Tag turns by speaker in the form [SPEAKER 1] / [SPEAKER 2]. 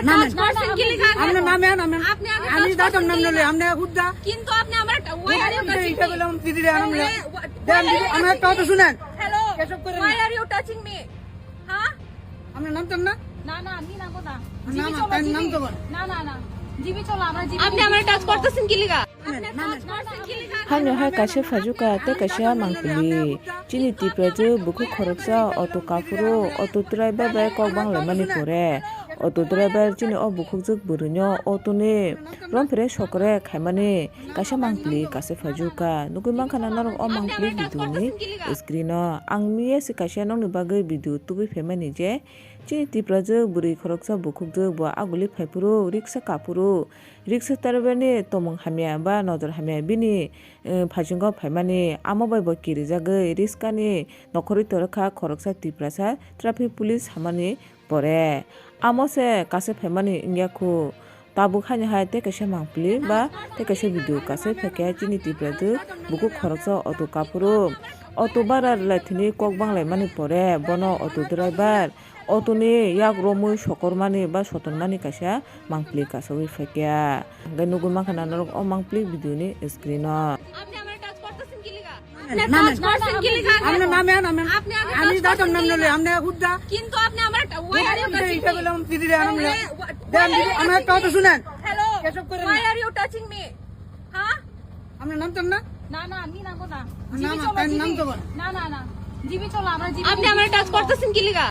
[SPEAKER 1] Touch করছেন কি লিখা
[SPEAKER 2] আপনি নামেন
[SPEAKER 1] আপনি আগে
[SPEAKER 2] আমি
[SPEAKER 1] touch
[SPEAKER 2] দাদম
[SPEAKER 1] করছেন
[SPEAKER 2] নাম
[SPEAKER 1] কি
[SPEAKER 2] নলে
[SPEAKER 1] লিখা?
[SPEAKER 2] আপনি হুদ্দা
[SPEAKER 1] কিন্তু আপনি আমার why are you touching
[SPEAKER 2] এটা
[SPEAKER 1] me?
[SPEAKER 2] বললাম দিদি রে আনলে দেন দিদি আমার একটা কথা শুনেন
[SPEAKER 1] Hello,
[SPEAKER 2] এসব করেন
[SPEAKER 1] why
[SPEAKER 2] না।
[SPEAKER 1] are you touching me? হ্যাঁ
[SPEAKER 2] আপনি নামতেন না
[SPEAKER 3] না না আমি নামবো না
[SPEAKER 2] নাম
[SPEAKER 3] জিবি চলো
[SPEAKER 2] তাই
[SPEAKER 3] জিবি
[SPEAKER 2] নাম তো বল
[SPEAKER 3] না না না জিবি চলো আমরা জিবি
[SPEAKER 1] আপনি আমার টাচ করতেছেন কি লিখা আপনি
[SPEAKER 2] নামেন
[SPEAKER 1] টাচ করছেন কি লিখা
[SPEAKER 4] Hanyo hai kashe fajuka te kashe mangpili. Chini tipraje buku khoroksa auto kafuro auto driver bai kok bangla mani pore. Auto driver chini o buku juk burunyo auto ne rompre shokre khaimani kashe mangpili kashe fajuka. Nugui mangkhana narok o mangpili biduni screen o angmiye si kashe nong ni bagai bidu tubi femani je. Chini tipraje buri khoroksa buku juk bo aguli phaipuro riksa kapuro. Riksa tarbani tomong hamya ba nojor hamya bini phajingo phaimani amobai bo kiri jagai riskani nokhori torokha khoroksa tiprasa traffic police hamani pore amose kase phaimani ingyaku tabu khani hai te kase mangpli ba te kase video kase pheke chini tipradu buku khoroksa auto kapuro auto barar lathini kok banglai mani pore bono auto driver auto ni yak romui sokormani ba sotonmani kasa mangpli kasawi phekya ganugu makhana norok o mangpli video ni screen o
[SPEAKER 1] আপনি আমার touch করতেছেন কি লিখা
[SPEAKER 2] নামেন
[SPEAKER 1] touch করছেন কি লিখা
[SPEAKER 2] আপনি নামেন
[SPEAKER 1] আপনি আগে
[SPEAKER 2] আমি
[SPEAKER 1] touch
[SPEAKER 2] দাদম
[SPEAKER 1] করছেন
[SPEAKER 2] নাম
[SPEAKER 1] কি
[SPEAKER 2] নলে
[SPEAKER 1] লিখা?
[SPEAKER 2] আপনি হুদ্দা
[SPEAKER 1] কিন্তু আপনি আমার why are you touching
[SPEAKER 2] এটা
[SPEAKER 1] me?
[SPEAKER 2] বললাম দিদি রে আনলে
[SPEAKER 1] Why
[SPEAKER 2] দেন
[SPEAKER 1] are
[SPEAKER 2] দিদি
[SPEAKER 1] you
[SPEAKER 2] আমার একটা
[SPEAKER 1] touching
[SPEAKER 2] কথা
[SPEAKER 1] me?
[SPEAKER 2] শুনেন
[SPEAKER 1] Hello,
[SPEAKER 2] এসব করেন
[SPEAKER 1] why
[SPEAKER 2] না।
[SPEAKER 1] are you touching me? হ্যাঁ
[SPEAKER 2] আপনি নামতেন না
[SPEAKER 3] না না আমি নামবো না
[SPEAKER 2] নাম
[SPEAKER 3] জিবি চলো
[SPEAKER 2] তাই নাম
[SPEAKER 3] জিবি
[SPEAKER 2] তো বল
[SPEAKER 3] না না না জিবি চলো আমরা জিবি
[SPEAKER 1] আপনি আমার টাচ করতেছেন কি লিখা